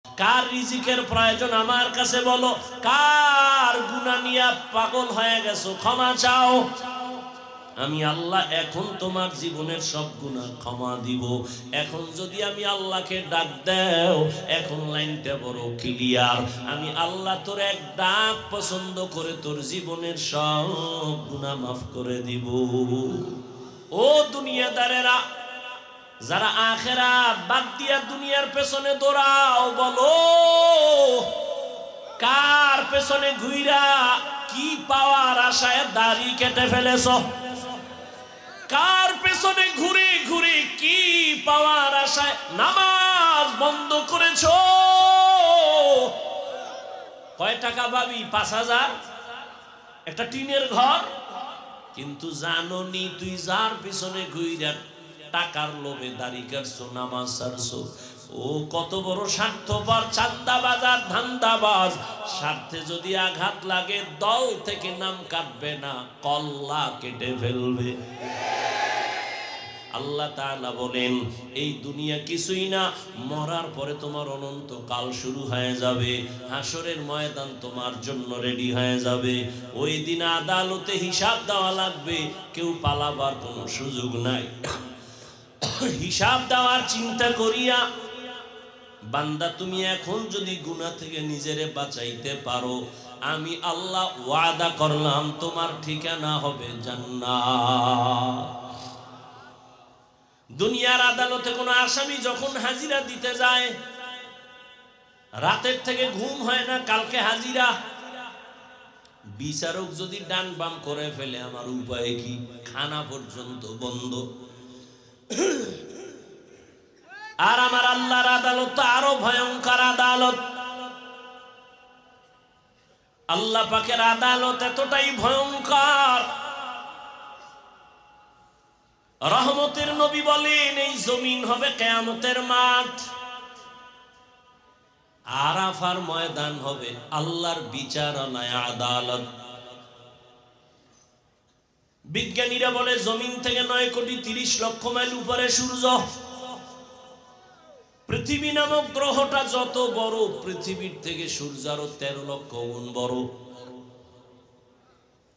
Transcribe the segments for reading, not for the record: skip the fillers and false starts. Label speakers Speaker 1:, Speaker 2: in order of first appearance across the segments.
Speaker 1: কার রিজিকের প্রয়োজন আমার কাছে বলো, কার গুনাহ নিয়ে পাগল হয়ে গেছো ক্ষমা চাও। আমি আল্লাহ এখন তোমার জীবনের সব গুনাহ ক্ষমা দিব। এখন যদি আমি আল্লাহকে ডাক দাও, এখন লাইনটা বড় ক্লিয়ার, আমি আল্লাহ তোর এক ডাক পছন্দ করে তোর জীবনের সব গুনাহ মাফ করে দিব। ও দুনিয়াদারেরা, যারা আখিরাত বাদ দিয়া দুনিয়ার পেছনে দৌড়াও, বলো কার পেছনে ঘুইরা কি পাওয়ার আশায় দাড়ি কেটে ফেলেছো? কার পেছনে ঘুরে ঘুরে কি পাওয়ার আশায় নামাজ বন্ধ করেছো? কয় টাকা পাবি? ৫,০০০, একটা টিনের ঘর। কিন্তু জানোনি তুই যার পিছনে ঘুইরা টাকার লোভে দাড়ি কাটছো, নামাজ ছাড়ছো, ও কত বড় স্বার্থপর, চাঁদাবাজ আর ধান্দাবাজ। স্বার্থে যদি আঘাত লাগে দল থেকে নাম কাটবে না, কল্লা কেটে ফেলবে। আল্লাহ তাআলা বলেন এই দুনিয়া কিছুই না, মরার পরে তোমার অনন্ত কাল শুরু হয়ে যাবে। হাসরের ময়দান তোমার জন্য রেডি হয়ে যাবে। ওই দিন আদালতে হিসাব দেওয়া লাগবে, কেউ পালাবার কোনো সুযোগ নাই। হিসাব দেওয়ার চিন্তা করিয়া বান্দা তুমি এখন যদি গুনাহ থেকে নিজেরে বাঁচাইতে পারো, আমি আল্লাহ ওয়াদা করলাম তোমার ঠিকানা হবে জান্নাত। দুনিয়ার আদালতে কোনো আসামি যখন হাজিরা দিতে যায়, রাতের থেকে ঘুম হয় না, কালকে হাজিরা। বিচারক যদি ডান বাম করে ফেলে আমার উপায় কি? খানা পর্যন্ত বন্ধ। আর আমার আল্লাহর আদালত তো আরো ভয়ঙ্কর আদালত। আল্লাহ পাকের আদালত এতটাই ভয়ঙ্কর, রহমতের নবী বলেন এই জমিন হবে কিয়ামতের মাঠ, আরাফার ময়দান হবে আল্লাহর বিচারালয়, আদালত। বিজ্ঞানীরা বলে জমিন থেকে 9,30,00,000 মাইল উপরে সূর্য। পৃথিবী নামক গ্রহটা যত বড়, পৃথিবীর থেকে সূর্য আরো 13 লক্ষ গুণ বড়।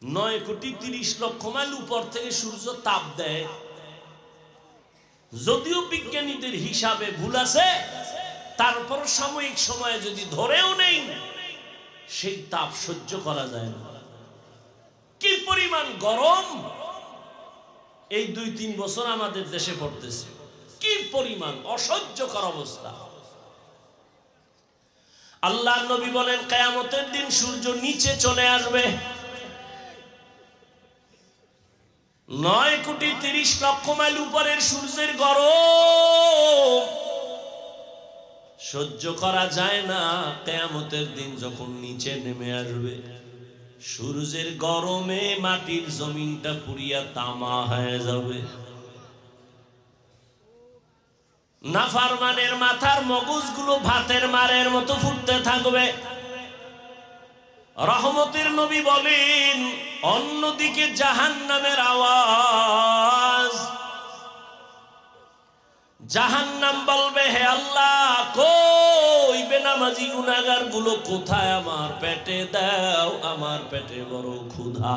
Speaker 1: 9,30,00,000 মাইল উপর থেকে সূর্য তাপ দেয়। যদিও বিজ্ঞানীদের হিসাবে ভুল আছে, তারপর সাময়িক সময়ে যদি ধরেও নেই, সেই তাপ সহ্য করা যায় না। কি পরিমাণ গরম এই 2-3 বছর আমাদের দেশে পড়তেছে, কি পরিমাণ অসহ্যকর অবস্থা। আল্লাহর নবী বলেন কিয়ামতের দিন সূর্য নিচে চলে আসবে। 9,30,00,000 মাইল উপরের সূর্যের গরম সহ্য করা যায় না। কিয়ামতের দিন যখন নিচে নেমে আসবে, সূর্যের গরমে মাটির জমিনটা পুড়িয়া তামা হয়ে যাবে। নাফরমানের মাথার মগজগুলো ভাতের মারের মতো ফুটতে থাকবে। রহমতের নবী বলেন অন্যদিকে জাহান্নামের আওয়াজ, জাহান্নাম বলবে হে আল্লাহ কই বেনামাজি গুনাহগার গুলো কোথায়? আমার পেটে দাও, আমার পেটে বড় ক্ষুধা।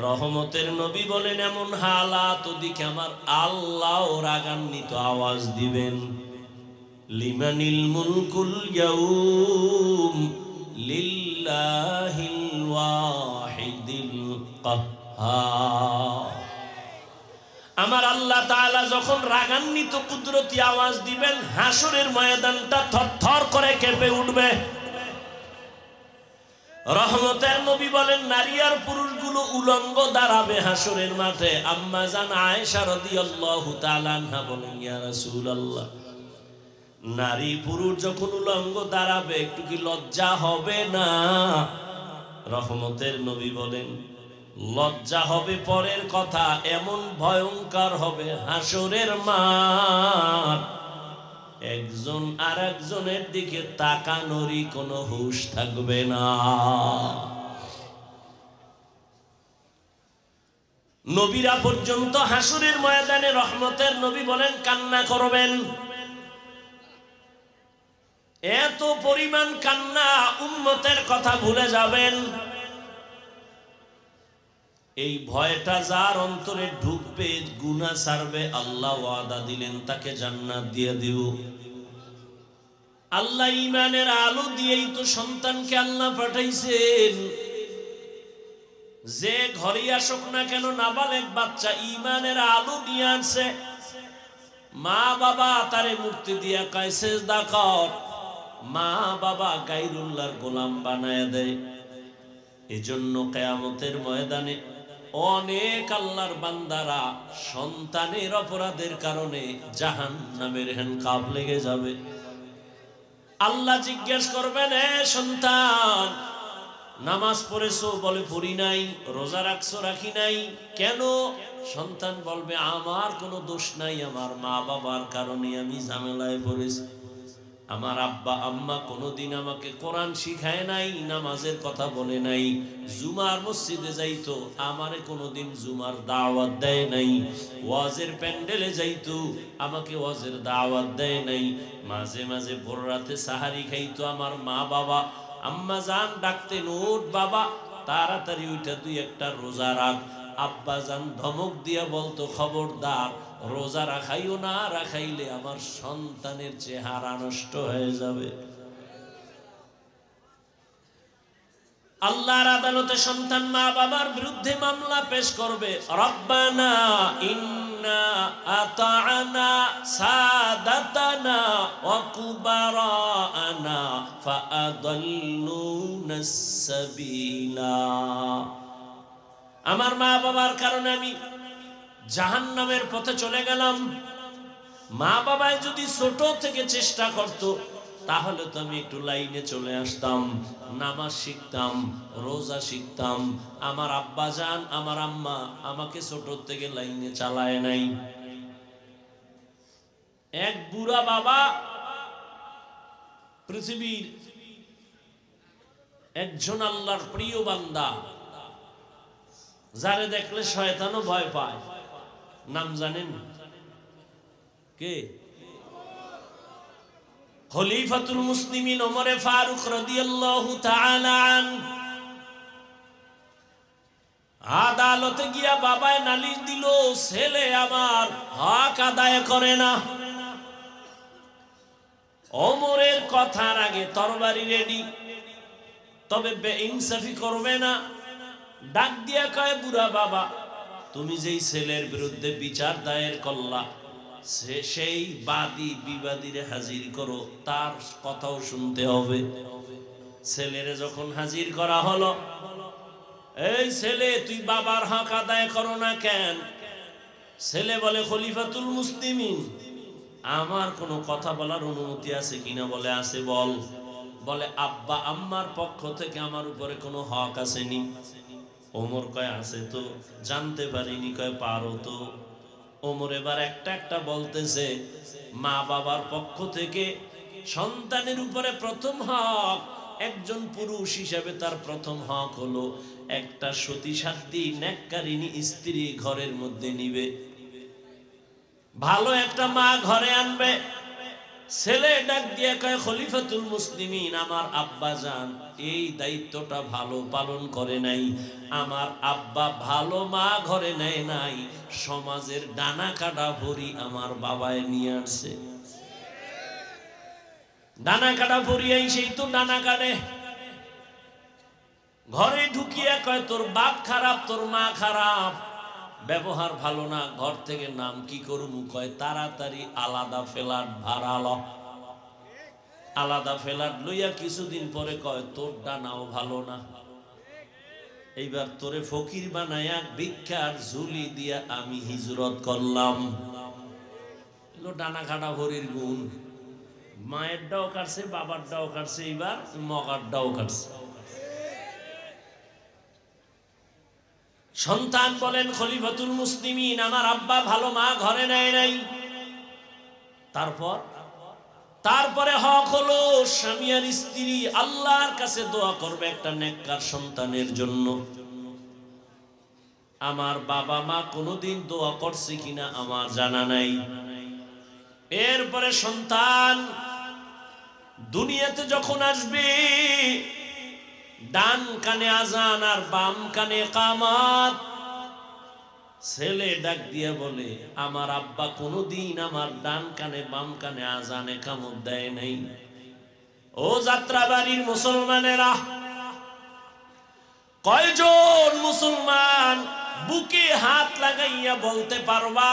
Speaker 1: রহমতের নবী বলেন এমন হালাত ওদিকে আমার আল্লাহ রাগান্বিত আওয়াজ দিবেন, লিমানিল মুলকুল ইয়াউম লিল্লাহিল ওয়াহিদিল কাহ্হার। আমার আল্লাহ তাআলা যখন রাগান্বিত কুদরতি আওয়াজ দিবেন, হাসরের ময়দানটা থরথর করে কেঁপে উঠবে। রহমতের নবী বলেন নারী আর পুরুষগুলো উলঙ্গ দাঁড়াবে হাসরের মাঠে। আম্মা জান আয়েশা রাদিয়াল্লাহু তাআলা আনহা বলেন ইয়া রাসূলুল্লাহ, নারী পুরুষ যখন উলঙ্গ দাঁড়াবে একটু কি লজ্জা হবে না? রহমতের নবী বলেন লজ্জা হবে পরের কথা, এমন ভয়ঙ্কর হবে হাসরের মাঠ, একজন আর একজনের দিকে তাকানোরই কোনো হুঁশ থাকবে না। নবীরা পর্যন্ত হাসরের ময়দানে রহমতের নবী বলেন কান্না করবেন। এত পরিমাণ কান্না, উম্মতের কথা ভুলে যাবেন। এই ভয়টা যার অন্তরে ঢুকবে, গুনাহ ছাড়বে, আল্লাহ ওয়াদা দিলেন তাকে জান্নাত দিয়ে দিব। আল্লাহ ঈমানের আলো দিয়েই তো সন্তানকে আল্লাহ পাঠাইছেন। যে ঘরে আসুক না কেন, নাবালেগ বাচ্চা ঈমানের আলো নিয়ে আসছে। মা বাবা তারে মুক্তি দিয়া কয় সেজদা কর, মা বাবা গায়রুল্লাহর গোলাম বানায় দেয়। এজন্য কিয়ামতের ময়দানে অনেক আল্লাহর বান্দারা সন্তানের অপরাধের কারণে জাহান্নামের হ্যান্ডকাপ লেগে যাবে। আল্লাহ জিজ্ঞেস করবেন, এ সন্তান, নামাজ পড়েছো? বলে পড়ি নাই। রোজা রাখছো? রাখি নাই। কেন? সন্তান বলবে, আমার কোনো দোষ নাই, আমার মা বাবার কারণে আমি ঝামেলায় পড়েছি। আমার আব্বা আম্মা কোনোদিন আমাকে কোরআন শিখায় নাই, নামাজের কথা বলে নাই। জুমার মসজিদে যাইতো, আমারে কোনোদিন জুমার দাওয়াত দেয় নাই। ওয়াজের প্যান্ডেলে যাইতো, আমাকে ওয়াজের দাওয়াত দেয় নাই। মাঝে মাঝে ভোর রাতে সাহারি খাইতো আমার মা বাবা। আম্মা জান ডাকতেন, ওঠ বাবা, তাড়াতাড়ি ওইটা তুই একটা রোজা রাখ। আব্বা জান ধমক দিয়া বলতো, খবরদার, রোজা রাখাইও না, রাখাইলে আমার সন্তানের চেহারা নষ্ট হয়ে যাবে। আল্লাহর আদালতে সন্তান মা বাবার বিরুদ্ধে মামলা পেশ করবে। রব্বানা ইন্না আতা'না সাদাতানা ওয়া কুবারানা ফাআদাল্লুনাস সাবিলা। আমার মা বাবার কারণে আমি জাহান্নামের পথে চলে গেলাম। মা বাবাই যদি ছোট থেকে চেষ্টা করত, তাহলে তো আমি একটু লাইনে চলে আসতাম, নামাজ শিখতাম, রোজা শিখতাম। আমার আব্বা জান, আমার আম্মা আমাকে ছোট থেকে লাইনে চালায় নাই। এক বুড়া বাবা পৃথিবীর একজন আল্লাহর প্রিয় বান্দা, যারে দেখলে শয়তানও ভয় পায়। নাম জানেন কে? খলিফাতুল মুসলিমিন ওমরে ফারুক রাদিয়াল্লাহু তাআলা আনহু। আদালতে গিয়া বাবায় নালিশ দিল, ছেলে আমার হক আদায় করে না। ওমরের কথার আগে তরবারি রেডি, তবে বেইনসাফি করবে না। ডাক দিয়া কয়, বুড়া বাবা, তুমি যেই ছেলের বিরুদ্ধে বিচার দায়ের করলা, সেই বাদী বিবাদীরে হাজির করো, তার কথাও শুনতে হবে। ছেলেরে যখন হাজির করা হলো, এই ছেলে, তুই বাবার হক আদায় করো না কেন? ছেলে বলে, খলিফাতুল মুসলিমিন, আমার কোনো কথা বলার অনুমতি আছে কিনা? বলে আছে। বল। বলে, আব্বা আম্মার পক্ষ থেকে আমার উপরে কোনো হক আসেনি? ওমর কয়, আছে তো। জানতে পারিনি? কয়, পারো তো। ওমর এবার একটা একটা বলতেছে, মা বাবার পক্ষ থেকে সন্তানের উপরে প্রথম হক, একজন পুরুষ হিসেবে তার প্রথম হক হলো একটা সতী সাধ্বী নেককারিনী স্ত্রী ঘরের মধ্যে নিবে, ভালো একটা মা ঘরে আনবে। ছেলে ডাক দিয়ে কয়, খলিফাতুল মুসলিমিন, আমার আব্বা জান এই দায়িত্বটা ভালো পালন করে নাই। আমার আব্বা ভালো মা ঘরে নেয় নাই, সমাজের ডানা কাটা ভরি আমার বাবায় নিয়ে আসছে। ডানা কাটা ভরিয়াই সেই তো ডানা কাটে। ঘরে ঢুকিয়া কয়, তোর বাপ খারাপ, তোর মা খারাপ, ব্যবহার ভালো না, ঘর থেকে নাম কি করবো? কয়, তাড়াতাড়ি আলাদা ফ্ল্যাট ভাড়া ল। আলাদা ফ্ল্যাট লইয়া কিছুদিন পরে কয়, তোর ডানাও ভালো না, এইবার তোরে ফকির বানায়া ভিক্ষার ঝুলি দিয়া আমি হিজরত করলাম। এলো ডানা কাটা ভরির গুণ। মায়ের ডাও কাটছে, বাবার ডাও কাটছে, এইবার মগার ডাও কাটছে। সন্তান বলেন, খলিফাতুল মুসলিমিন, আমার আব্বা ভালো মা ঘরে নেয় নাই। তারপরে হক হলো স্বামী আর স্ত্রী আল্লাহর কাছে দোয়া করবে একটা নেককার সন্তানের জন্য। আমার বাবা মা কোনোদিন দোয়া করছে কিনা আমার জানা নাই। এরপরে সন্তান দুনিয়াতে যখন আসবে ডান কানে আজান আর বাম কানে ইকামত। ছেলে ডাক দিয়ে বলে, আমার আব্বা কোনোদিন আমার ডান কানে বাম কানে আজান ইকামত দেয় নাই। ও যাত্রাবাড়ির মুসলমানেরা, কয়জন মুসলমান বুকে হাত লাগাইয়া বলতে পারবা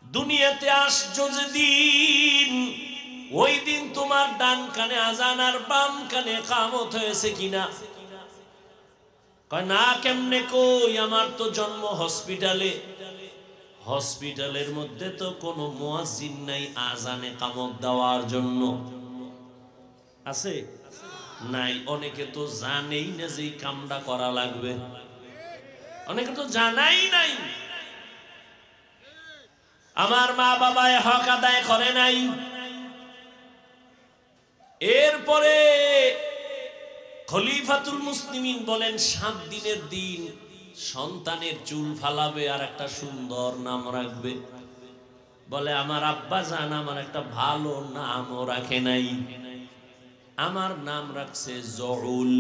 Speaker 1: দুনিয়াতে আসছো যেদিন, ওই দিন তোমার ডান কানে আজান আর বাম কানে ইকামত হয়েছে কিনা? কয় না, কেমনে কই, আমার তো জন্ম হসপিটালে। হসপিটালের মধ্যে তো কোনো মুয়াজ্জিন নাই আজান ইকামত দেওয়ার জন্য। আছে? নাই। অনেকে তো জানেই না যে কামটা করা লাগবে, অনেকে তো জানাই নাই। আমার মা বাবায় হক আদায় করে নাই। এরপরে খলিফাতুল মুসলিমিন বলেন 7 দিনের দিন সন্তানের চুল ফালাবে আর একটা সুন্দর নাম রাখবে। বলে আমার আব্বা জান আমার একটা ভালো নামও রাখে নাই, আমার নাম রাখছে জহুল।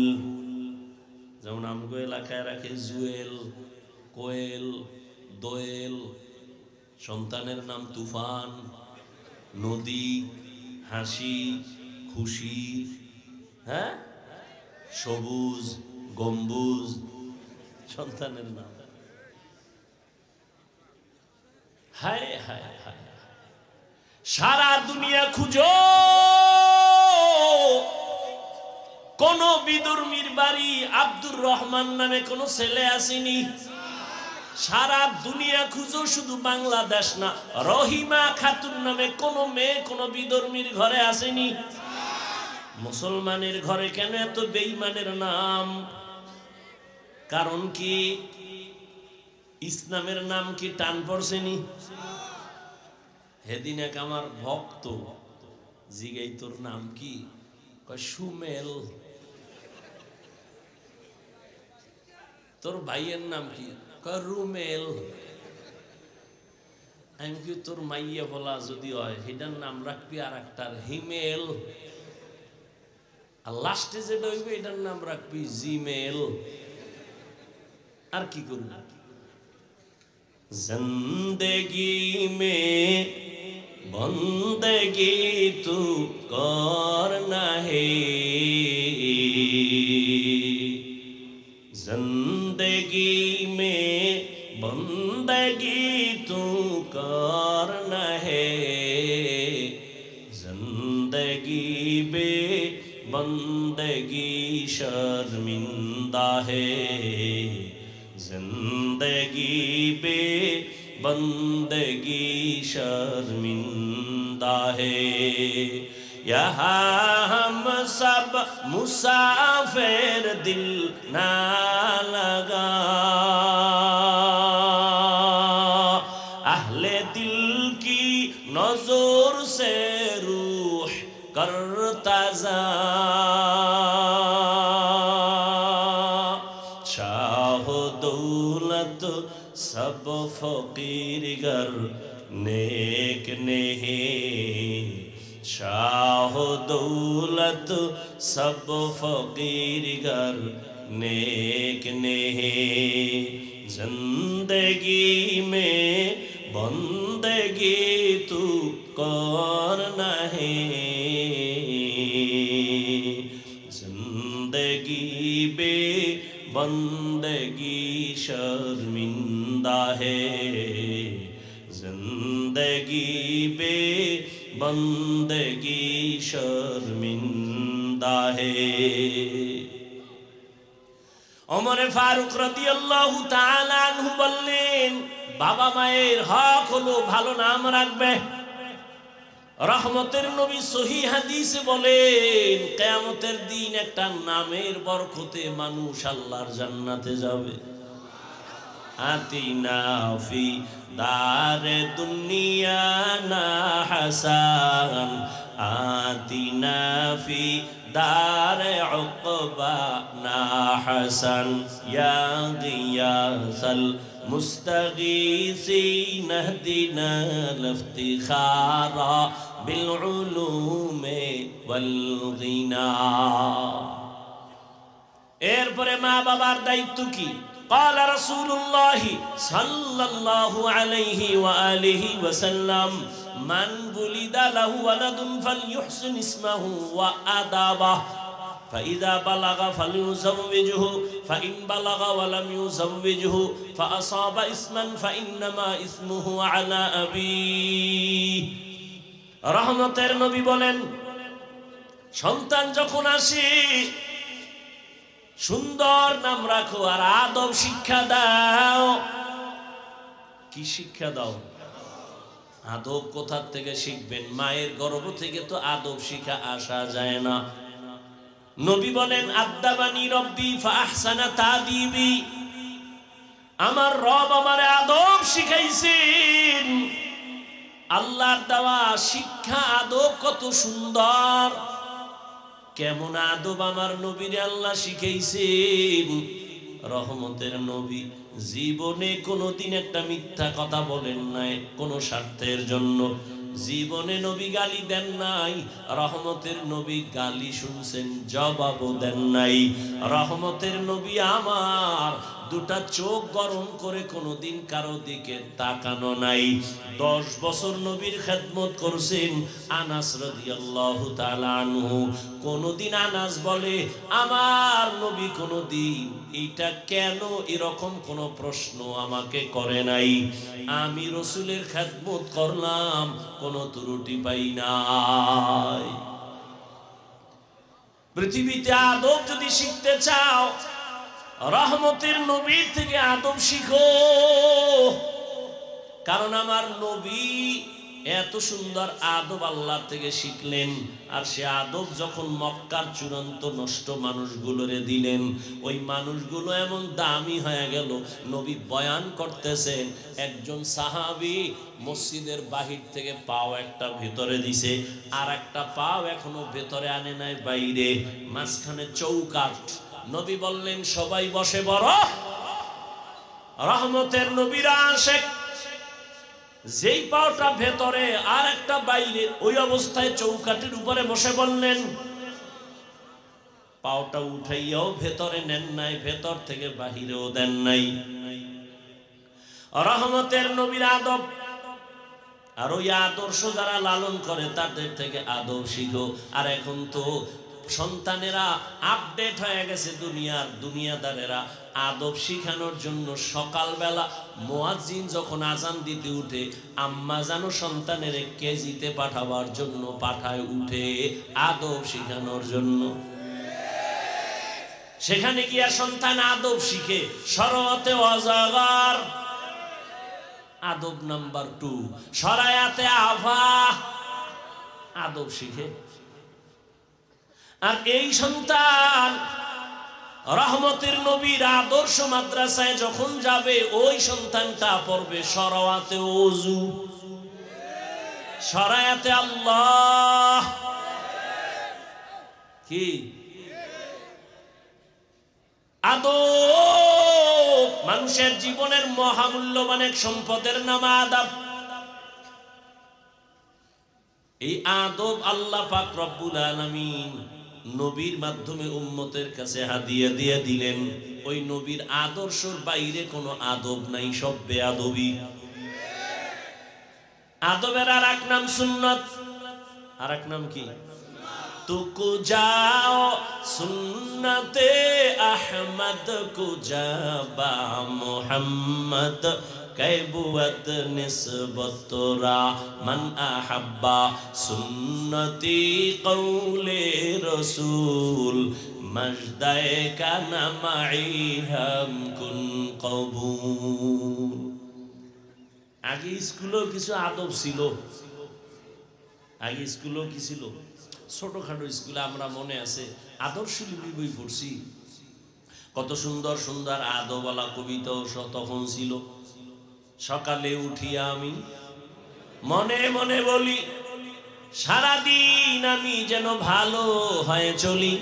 Speaker 1: যেমন আমগো এলাকায় রাখে জুয়েল, কোয়েল, দোয়েল। সন্তানের নাম তুফান, নদী, হাসি, খুশি, হ্যাঁ, সবুজ, গম্বুজ সন্তানের নাম। হায় হায় হায়, সারা দুনিয়া খুঁজো, কোন বিদুর্মীর বাড়ি আব্দুর রহমান নামে কোন ছেলে আসেনি। সারা দুনিয়া খুঁজো, শুধু বাংলাদেশ না, রহিমা খাতুন নামে কোন মেয়ে কোন বিদর্মীর ঘরে আসেনি। মুসলমানের ঘরে কেন এত বেঈমানের নাম? কারণ কি ইসলামের নাম কি টান পড়ছেনি? সেদিন এক আমার ভক্ত জিগাই, তোর নাম কি? কয় সুমেল। তোর ভাইয়ের নাম কি? কয় রুমেল। আমি কি, তোর মাইয়া বলা যদি হয় সেটার নাম রাখবি আর একটার হিমেল, আর লাস্টে যেটা হইবে এটার নাম রাখবি জিমেল। আর কি করবি? জিন্দেগি মে বন্দেগি তু করনা হে, जिंदगी में बंदगी तू करना है, जिंदगी बे बंदगी शर्मिंदा है, जिंदगी बे बंदगी शर्मिंदा है। यहाँ हम सब मुसाफिर दिल ना लगा, अहले दिल की नजर से रूह करता जा, शाह दौलत सब फकीर गर नेक नहीं, शाह दौलत सब फकीर गर नेक नहीं, जिंदगी में बंदगी तू करना है, जिंदगी बे बंदगी शर्मिंदा है, जिंदगी बे बंदगी शर्मिंदा है। उमर फारूक রাদিয়াল্লাহু তাআলা আনহু বললেন, বাবা মায়ের হক হলো ভালো নাম রাখবে। রহমতের নবী সহিহ হাদিসে বলেন, কিয়ামতের দিন একটা নামের বরকতে মানুষ আল্লাহর জান্নাতে যাবে। আতিনা ফি দারে দুনিয়া না হাসান, আতিনা ফি দারে উকবা না হাসান, ইয়া গিয়াসাল মুস্তাগীসিন ইহদিনা লিফতিখারা বিল উলুম ওয়াল গিনা। এরপরে মা বাবার দায়িত্ব কি? قال رسول الله صلى الله عليه وآله وسلم من ولد له ولد فليحسن اسمه وآدابه فإذا بلغ فليزوجه فإن بلغ ولم يزوجه فأصاب اسما فإنما اسمه على أبيه। রহমতের নবী বলেন, সন্তান যখন আসে সুন্দর নাম রাখো আর আদব শিক্ষা দাও। কি শিক্ষা দাও? আদব কোথা থেকে শিখবেন? মায়ের গর্ভ থেকে তো আদব শিখা আসা যায় না। নবী বলেন, আদাবানি রব্বি ফাহসানা তাদিবি, আমার রব আমারে আদব শিখাইছেন। আল্লাহর দেওয়া শিক্ষা আদব কত সুন্দর। কেমন আদব আমার নবীরে আল্লাহ শিখাইছেন। রহমতের নবী জীবনে কোনোদিন একটা মিথ্যা কথা বলেন নাই কোনো স্বার্থের জন্য। জীবনে নবী গালি দেন নাই। রহমতের নবী গালি শুনছেন, জবাবও দেন নাই। রহমতের নবী আমার দুটা চোখ গরম করে কোনোদিন কারো দিকে তাকানো নাই। 10 বছর নবীর খেদমত করছেন আনাস রাদিয়াল্লাহু তাআলা আনহু। কোনোদিন আনাস বলে আমার নবী কোনোদিন এটা কেন এরকম কোন প্রশ্ন আমাকে করে নাই। আমি রাসূলের খেদমত করলাম, কোনো ত্রুটি পাই নাই। পৃথিবীতে আদব যদি শিখতে চাও, রহমতের নবীর থেকে আদব শিখো। কারণ আমার নবী এত সুন্দর আদব আল্লাহ থেকে শিখলেন, আর সে আদব যখন মক্কার চূড়ান্ত নষ্ট মানুষগুলোরে দিলেন, ওই মানুষগুলো এমন দামি হয়ে গেল। নবী বয়ান করতেছেন, একজন সাহাবী মসজিদের বাহির থেকে পাও একটা ভেতরে দিছে, আর একটা পাও এখনো ভেতরে আনে নাই, বাইরে মাঝখানে চৌকাঠ। নবী বললেন সবাই বসে বড়। রহমতের নবীরা আশেক, যেই পাওটা ভেতরে আর একটা বাইরে, ওই অবস্থায় চৌকাঠের উপরে বসে বললেন। পাওটা উঠাইয়াও ভেতরে নেন নাই, ভেতর থেকে বাহিরেও দেন নাই। রহমতের নবীর আদব, আর ওই আদর্শ যারা লালন করে তাদের থেকে আদব শিখো। আর এখন তো সন্তানেরা আপডেট হয়ে গেছে, দুনিয়াদারেরা আদব শিখানোর জন্য সকালবেলা মুয়াজ্জিন যখন আজান দিতে উঠে, আম্মা জানো সন্তানের কেজিতে পাঠাবার জন্য পাঠায় উঠে আদব শিখানোর জন্য। সেখানে গিয়া সন্তান আদব শিখে। শরতে অজগর আদব নাম্বার 2, শরায়াতে আফা আদব শিখে। আর এই সন্তান রহমতের নবীর আদর্শ মাদ্রাসায় যখন যাবে, ওই সন্তানটা পড়বে শরায়াতে ওযু, শরায়াতে আল্লাহ। কি আদব! মানুষের জীবনের মহামূল্যবান এক সম্পদের নাম আদব। এই আদব আল্লাহ পাক রব্বুল আলামিন নবীর মাধ্যমে উম্মতের কাছে হাদিয়া দিয়ে দিলেন। ওই নবীর আদর্শের বাইরে কোনো আদব নাই, সব বেয়াদবি। আদবের আর এক নাম সুন্নত, আর এক নাম কি? তুকু যাও সুন্নতে আহমদ কুজাবা মুহাম্মদ कैबुवत निस्बतरा मन अहब्बा सुन्नती कौले रसूल मजदाए का नमाई हम कुन कबूल। आगे स्कूलों किसी आदब सिलो, आगे स्कूलों किसी लो ছোটখাটো স্কুলে আমরা মনে আছে আদর্শ লিপি বই পড়ছি, কত সুন্দর সুন্দর আদবওয়ালা কবিতাও তখন ছিল। সকালে উঠিয়া আমি মনে মনে বলি, সারাদিন আমি যেন ভালো হয়ে চলি,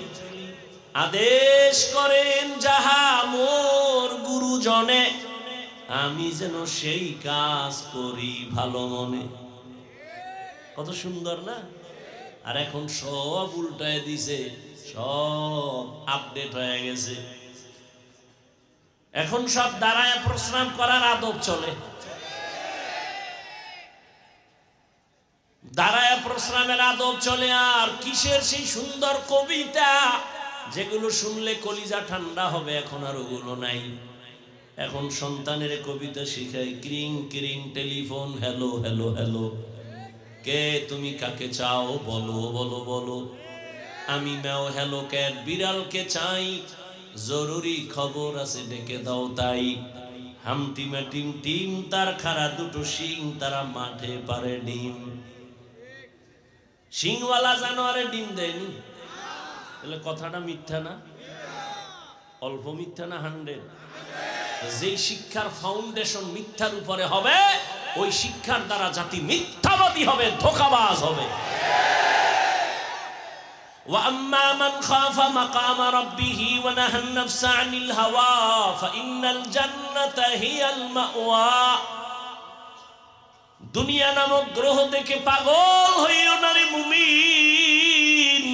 Speaker 1: আদেশ করেন যাহা মোর গুরুজনে, আমি যেন সেই কাজ করি ভালো মনে। কত সুন্দর না? আর এখন সব উল্টায় দিছে, সব আপডেট হয়ে গেছে। এখন সব দাঁড়ায় প্রস্রাব করার আদব চলে, দাঁড়ায় প্রস্রাবের আদব চলে। আর কিসের সেই সুন্দর কবিতা যেগুলো শুনলে কলিজা ঠান্ডা হবে, এখন আর ওগুলো নাই। এখন সন্তানের কবিতা শিখায়, ক্রিং ক্রিং টেলিফোন, হ্যালো হ্যালো হ্যালো, কে তুমি কাকে চাও বলো বলো বলো, আমি ম্যাও হ্যালো ক্যাট, বিড়ালকে চাই, জরুরি খবর আছে ডেকে দাও তাই, হামটিমা টিম টিম তার খাড়া দুটো শিং, তারা মাঠে পারে ডিম। শিংওয়ালা জানোয়ারে ডিম দেয়নি, তাহলে কথাটা মিথ্যা না? অল্প মিথ্যা না 100? যেই শিক্ষার ফাউন্ডেশন মিথ্যার উপরে হবে, ওই শিক্ষার দ্বারা জাতি মিথ্যাবাদী হবে, ধোঁকাবাজ হবে। وَأَمَّا مَنْ خَافَ مَقَامَ رَبِّهِ وَنَهَى النَّفْسَ عَنِ الْهَوَى فَإِنَّ الْجَنَّةَ هِيَ الْمَأْوَى। দুনিয়া নামক গ্রহ দেখে পাগল হইও না রে মুমিন,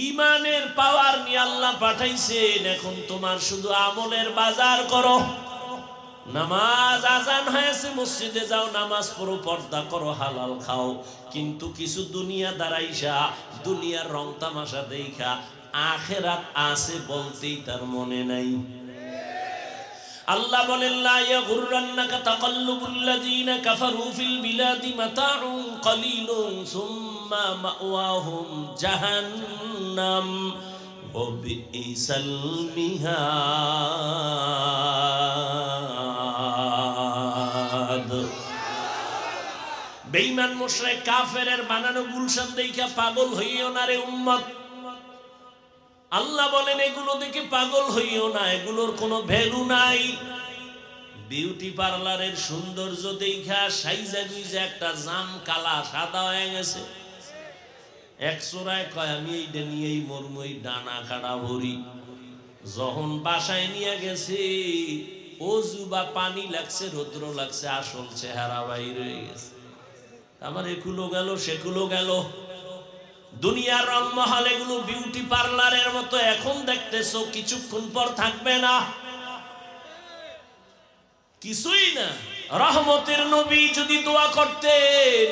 Speaker 1: ইমানের পাওয়ার নিয়ে আল্লাহ পাঠাইছেন। এখন তোমার শুধু আমলের বাজার করো, নামাজ আজান হয়েছে, মসজিদে যাও, নামাজ পড়ো, পর্দা করো, হালাল খাও। কিন্তু কিছু দুনিয়া দাঁড়াইসা, দুনিয়ার রং তামাশা দেখা আখেরাত আছে বলতেই তার মনে নাই। আল্লাহ বলেন, লা ইয়াগুররান্নাকা তাকাল্লুবুল লাযীনা কাফারু ফিল বিলাদি মাতাউন কালীলুন সুম্মা মাওয়াহুম জাহান্নাম ওয়া বিইসাল মিহাদ। বেঈমান মুশরিক কাফেরের বানানো গুলশান দেইখা পাগল হইও না রে উম্মত। আল্লাহ বলেন, এগুলো দেখে পাগল হইও না, এগুলোর কোনো ভ্যালু নাই। বিউটি পার্লারের সৌন্দর্য দেখা সাইজা গুইজা একটা জাম কালা সাদা হয়ে গেছে, এক চোরায় কয় আমি এইটা নিয়েই মরমই, ডানা কাটা ভরি। যখন বাসায় নিয়ে গেছে, অজু বা পানি লাগছে, রৌদ্র লাগছে, আসল চেহারা বাইর হয়ে গেছে। আমার এগুলো গেল, সেগুলো গেল। দুনিয়ার রংমহল এগুলো বিউটি পার্লারের মতো এখন দেখতেছো, কিছুক্ষণ পর থাকবে না, কিছুই না। রহমতের নবী যদি দোয়া করতেন,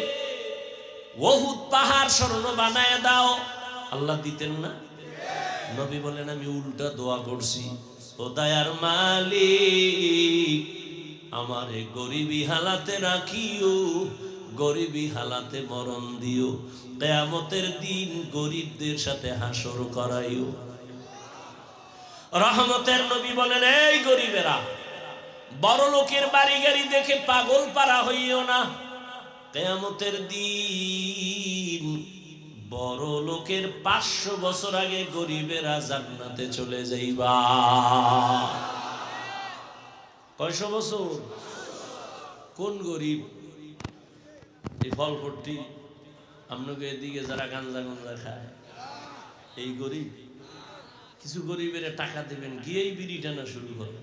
Speaker 1: উহুদ পাহাড় স্বর্ণ বানায় দাও, আল্লাহ দিতেন না? নবী বলেন, আমি উল্টা দোয়া করছি, ও দয়ার মালিক আমারে গরিবী হালাতে রাখিও, গরিবী হালাতে মরণ দিও, কিয়ামতের দিন গরিবদের সাথে হাসর করাইও। রহমতের নবী বলেন, এই গরিবেরা, বড় লোকের বাড়ি গাড়ি দেখে পাগল পারা হইও না, কিয়ামতের দিন বড় লোকের 500 বছর আগে গরিবেরা জান্নাতে চলে যাইবা। কয়শো বছর? কোন গরিব? এই ফলপট্টি আপনাকে এদিকে যারা গাঞ্জা গঞ্জা খায়, এই গরিব। কিছু গরিবের টাকা দেবেন, গিয়েই বিড়ি টানা শুরু করে।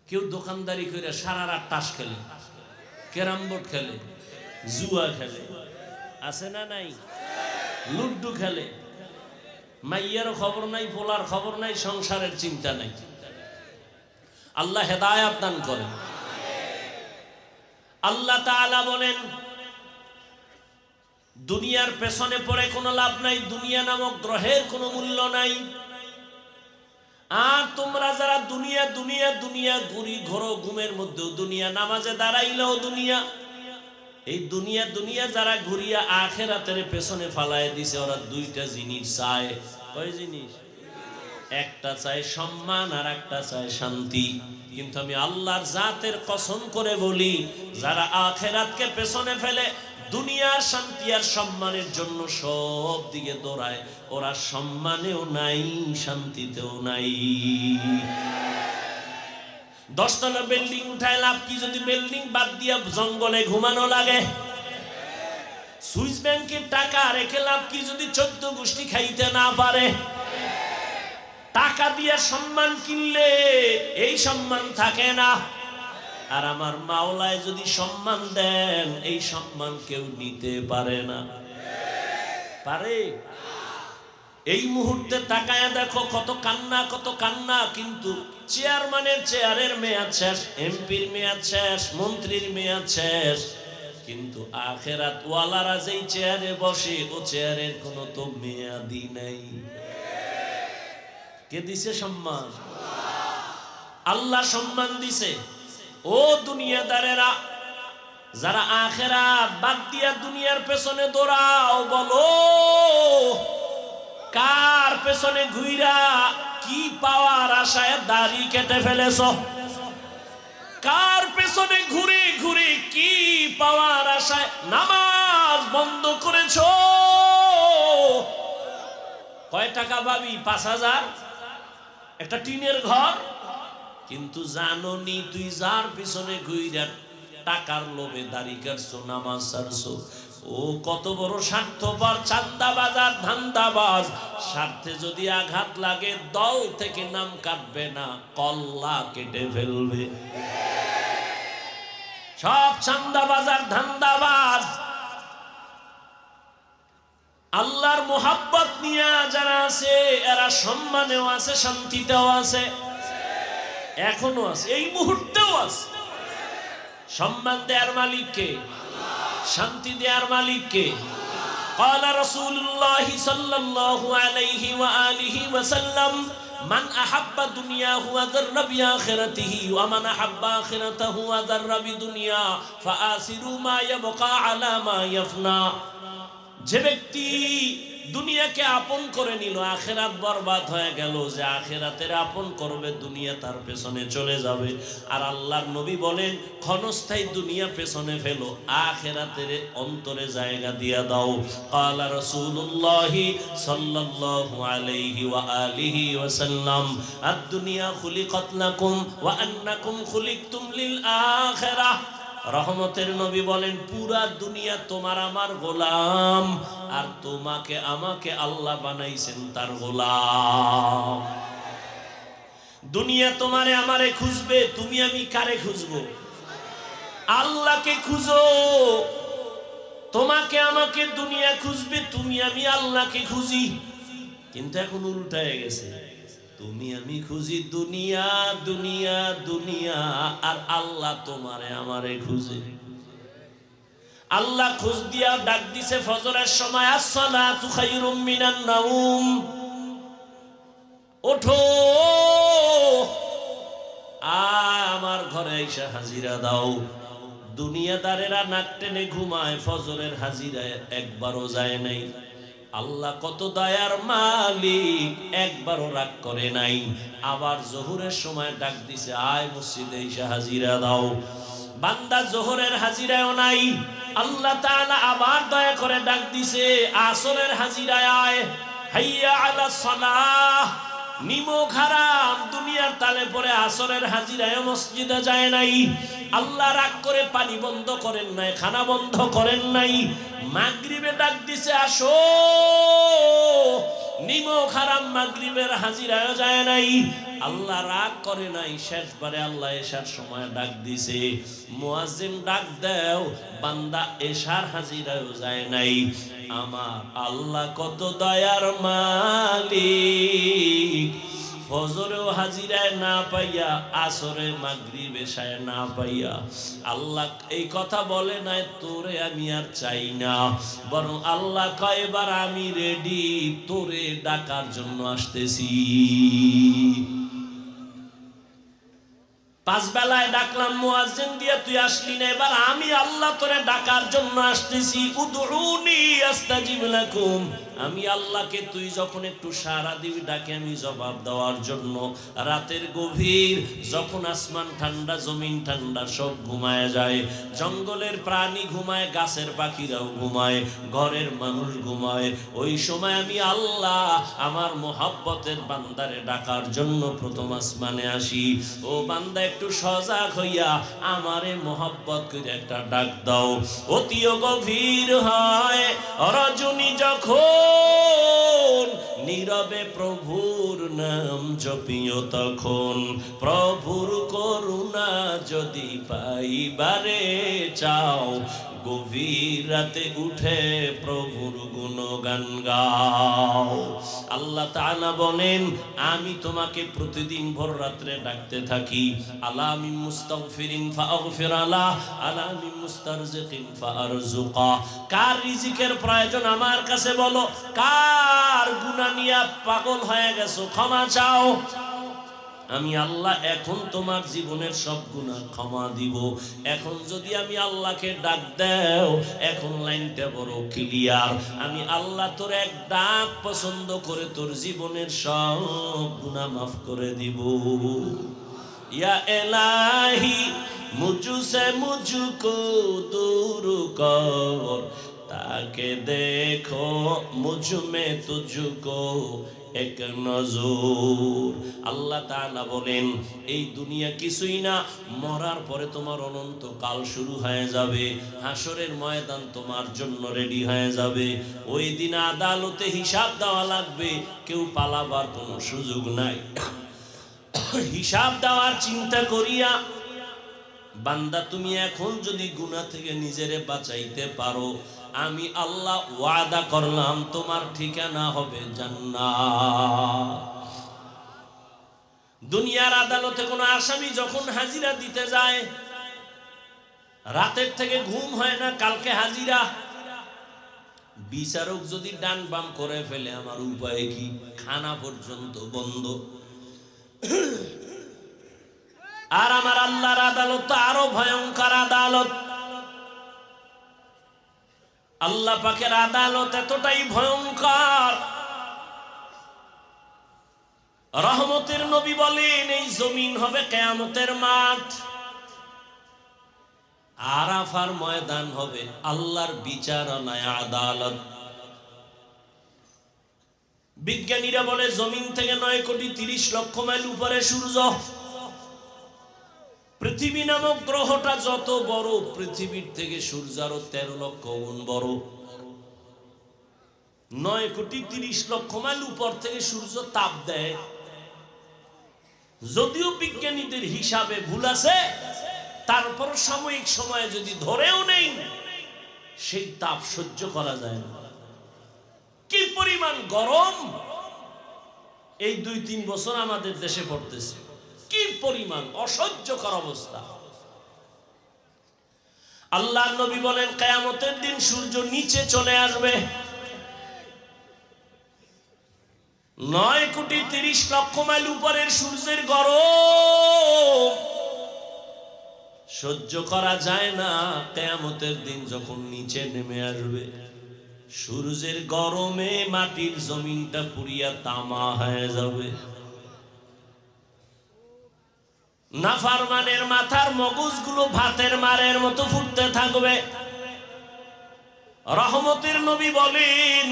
Speaker 1: কেউ দোকানদারি করে সারা রাত তাস খেলে, ক্যারাম বোর্ড খেলে, জুয়া খেলে, আছে না নাই? লুড্ডু খেলে, মাইয়ারও খবর নাই, পোলার খবর নাই, সংসারের চিন্তা নাই। আল্লাহ হেদায়েত দান করেন। আল্লাহ তাআলা বলেন, দুনিয়ার পেছনে পড়ে কোনো লাভ নাই, দুনিয়া নামক গ্রহের কোনো মূল্য নাই। আর তোমরা যারা দুনিয়া দুনিয়া দুনিয়া ঘুরি ঘোরো, ঘুমের মধ্যেও দুনিয়া, নামাজে দাঁড়াইলেও দুনিয়া, এই দুনিয়া দুনিয়া যারা ঘুরিয়া আখিরাতের পেছনে ফালায় দিছে, ওরা দুইটা জিনিস চায়। কয় জিনিস? একটা চায় সম্মান, আর একটা চায় শান্তি। কিন্তু আমি আল্লাহর জাতের কসম করে বলি, যারা আখিরাতকে পেছনে ফেলে দুনিয়ার শান্তি আর সম্মানের জন্য সব দিকে দৌড়ায়, ওরা সম্মানেও নাই, শান্তিতেও নাই। 10 তলা বিল্ডিং উঠায় লাভ কি যদি বিল্ডিং বাদ দিয়া জঙ্গলে ঘুমানো লাগে? সুইস ব্যাংকে টাকা রেখে লাভ কি যদি 14 গোষ্ঠী খাইতে না পারে? টাকা দিয়ে সম্মান কিনলে এই সম্মান থাকে না। আর আমার মাওলায় যদি সম্মান দেন, এই সম্মান কেউ নিতে পারে না। পারে? এই মুহূর্তে তাকায়া দেখো কত কান্না, কত কান্না। কিন্তু চেয়ারম্যানের চেয়ারের মেয়াদ শেষ, এমপির মেয়াদ শেষ, মন্ত্রীর মেয়াদ শেষ, কিন্তু আখিরাত ওয়ালারা যেই চেয়ারে বসে, ও চেয়ারের কোনো তো মেয়াদই নাই। কে দিছে সম্মান? আল্লাহ সম্মান দিছে। ও দুনিয়াদারেরা, যারা আখিরাত বাদ দিয়া দুনিয়ার পেছনে দৌড়াও, বলো কার পেছনে ঘুইরা কি পাওয়ার আশায় দাড়ি কেটে ফেলেছ? কার পেছনে ঘুরে ঘুরে কি পাওয়ার আশায় নামাজ বন্ধ করেছ? কয় টাকা পাবি? 5,000, একটা টিনের ঘর। কিন্তু জানোনি তুই যার পিছনে ঘুইরা টাকার লোভে দাড়ি কাটছো, নামাজ ছাড়ছো, ও কত বড় স্বার্থপর, চাঁদাবাজ আর ধান্দাবাজ। স্বার্থে যদি আঘাত লাগে, দল থেকে নাম কাটবে না, কল্লা কেটে ফেলবে। সব চাঁদাবাজ আর ধান্দাবাজ আল্লাহর মোহাব্বত নিয়ে যারা আছে, এরা সম্মানেও আছে, শান্তিতেও আছে, এখনো আছে, এই মুহূর্তেও আছে। সম্মান দেয়ার মালিক কে? শান্তি দেয়ার মালিক কে? قال رسول الله صلى الله عليه وآله وسلم من أحب دنياه وذر بآخرته ومن أحب آخرته وذر بدنيا فآثروا ما يبقى على ما يفنى। যে ব্যক্তি দুনিয়াকে আপন করে নিল, আখিরাত বরবাদ হয়ে গেল। যে আখিরাতের আপন করবে, দুনিয়া তার পেছনে চলে যাবে। আর আল্লাহর নবী বলেন, ক্ষণস্থায়ী দুনিয়া পেছনে ফেলো, আখিরাতের অন্তরে জায়গা দিয়া দাও। ক্বালা রাসূলুল্লাহি সাল্লাল্লাহু আলাইহি ওয়া আলিহি ওয়াসাল্লাম আদ-দুনিয়া খুলিকাত লাকুম ওয়া আন্নাকুম খুলিকতুম লিল আখিরাহ। রহমতের নবী বলেন, পুরা দুনিয়া তোমার আমার গোলাম, আর তোমাকে আমাকে আল্লাহ বানাইছেন তার গোলাম। দুনিয়া তোমারে আমারে খুঁজবে, তুমি আমি কারে খুঁজবো? আল্লাহকে খুঁজো। তোমাকে আমাকে দুনিয়া খুঁজবে, তুমি আমি আল্লাহকে খুঁজি। কিন্তু এখন উল্টা হয়ে গেছে, তুমি আমি খুঁজি দুনিয়া দুনিয়া দুনিয়া, আর আল্লাহ তোমারে আমারে খুঁজে। আল্লাহ খোঁজ দিয়া ডাক দিছে ফজরের সময়, আসসালাতু খায়রুম মিনান নাউম, ওঠো আমার ঘরে এসে হাজিরা দাও। দুনিয়াদারেরা নাক টেনে ঘুমায়, ফজরের হাজিরায় একবারও যায় নাই। আল্লাহ কত দয়ার মালিক, একবারও রাগ করে নাই। আবার জোহরের সময় ডাক দিছে, আয় মসজিদে এসে হাজিরা দাও। বান্দা জোহরের হাজিরায়ও নাই, আল্লাহ তাআলা আবার দয়া করে ডাক দিছে, আসরের হাজিরায় আয়, হাইয়া আলাস সালাহ। নিমক হারাম, দুনিয়ার তালে পরে আসরের হাজিরায় মসজিদে যায় নাই। আল্লাহ রাগ করে পানি বন্ধ করেন নাই, খানা বন্ধ করেন নাই। মাগরিবে ডাক দিছে, আসো। নিমক হারাম, মাগরিবের হাজিরায় যায় নাই। আল্লাহ রাগ করে নাই। শেষবারে আল্লাহ এশার সময় ডাক দিছে, মুয়াজ্জিন ডাক দাও, বান্দা এশার হাজিরায় যায় নাই। আমার আল্লাহ কত দয়ার মালিক, ফজরেও হাজিরায় না পাইয়া, আসরে মাগরিব এশায় না পাইয়া, আল্লাহ এই কথা বলে নাই তোরে আমি আর চাই না, বরং আল্লাহ কয় এবার আমি রেডি, তোরে ডাকার জন্য আসতেছি। 5 বেলায় ডাকলাম মুয়াজ্জিন দিয়ে, তুই আসলি না, এবার আমি আল্লাহ তোরে ডাকার জন্য আসতেছি। উদউনি আস্তাজিব লাকুম, আমি আল্লাহকে তুই যখন একটু সাড়া দিবি, ডাকে আমি জবাব দেওয়ার জন্য। রাতের গভীর, যখন আসমান ঠান্ডা, জমিন ঠান্ডা, সব ঘুমায় যায়, জঙ্গলের প্রাণী ঘুমায়, গাছের পাখিরাও ঘুমায়, ঘরের মানুষ ঘুমায়, ওই সময় আমি আল্লাহ আমার মোহাব্বতের বান্দারে ডাকার জন্য প্রথম আসমানে আসি। ও বান্দা, একটু সজাগ হইয়া আমারে মোহাব্বত করে একটা ডাক দাও। অতিও গভীর হয় রজনী যখন, নীরবে প্রভুর নাম জপিও তখন, প্রভুর করুণা যদি পাইবারে চাও, গভীর রাতে উঠে প্রভুর গুণগান গাও। আল্লাহ তাআলা বলেন, আমি তোমাকে প্রতিদিন ভোর রাত্রে ডাকতে থাকি। আলা মিন মুস্তাগফিরিন ফাগফির আলা, আলা মিন মুস্তারজিকিন ফারজুকা। কার রিজিকের প্রয়োজন আমার কাছে বলো, কার গুনাহ নিয়ে পাগল হয়ে গেছো ক্ষমা চাও। আমি আল্লাহ এখন তোমার জীবনের সব গুনাহ ক্ষমা দিব। এখন যদি আমি আল্লাহকে ডাক দাও, এখন লাইনটা বড় ক্লিয়ার, আমি আল্লাহ তোর এক ডাক পছন্দ করে তোর জীবনের সব গুনাহ মাফ করে দিব। ইয়া ইলাহি মুঝসে মুঝকো দূর কর, তাকে দেখো মুঝ মে তুঝকো এক নজর। আল্লাহ তাআলা বলেন, এই দুনিয়া কিছুই না, মরার পরে তোমার অনন্ত কাল শুরু হয়ে যাবে। হাসরের ময়দান তোমার জন্য রেডি হয়ে যাবে। ওই দিন আদালতে হিসাব দেওয়া লাগবে, কেউ পালাবার কোনো সুযোগ নাই। হিসাব দেওয়ার চিন্তা করিয়া বান্দা তুমি এখন যদি গুনাহ থেকে নিজেরে বাঁচাইতে পারো, আমি আল্লাহ ওয়াদা করলাম তোমার ঠিকানা হবে জান্নাত। দুনিয়ার আদালতে কোনো আসামি যখন হাজিরা দিতে যায়, রাতের থেকে ঘুম হয় না, কালকে হাজিরা। বিচারক যদি ডান বাম করে ফেলে, আমার উপায় কি? খানা পর্যন্ত বন্ধ। আর আমার আল্লাহর আদালত তো আরো ভয়ঙ্কর আদালত। আল্লাহ পাকের আদালত এতটাই ভয়ঙ্কর, রহমতের নবী বলেন এই জমিন হবে কিয়ামতের মাঠ, আরাফার ময়দান হবে আল্লাহর বিচারণায় আদালত। বিজ্ঞানীরা বলে জমিন থেকে 9,30,00,000 মাইল উপরে সূর্য। পৃথিবী নামক গ্রহটা যত বড়, পৃথিবীর থেকে সূর্য আরো 13 লক্ষ গুণ বড়। 9,30,00,000 মাইল উপর থেকে সূর্য তাপ দেয়। যদিও বিজ্ঞানীদের হিসাবে ভুল আছে, তারপর সাময়িক সময়ে যদি ধরেও নেই, সেই তাপ সহ্য করা যায় না। কি পরিমাণ গরম এই 2-3 বছর আমাদের দেশে পড়তেছে, কি পরিমাণ অসহ্যকর অবস্থা। আল্লাহর নবী বলেন কিয়ামতের দিন সূর্য নিচে চলে আসবে। 9,30,00,000 মাইল উপরের সূর্যের গরম সহ্য করা যায় না। কিয়ামতের দিন যখন নিচে নেমে আসবে, সূর্যের গরমে মাটির জমিনটা পুড়িয়া তামা হয়ে যাবে। নাফরমানের মাথার মগজগুলো ভাতের মারের মতো ফুটতে থাকবে। রহমতের নবী বলেন,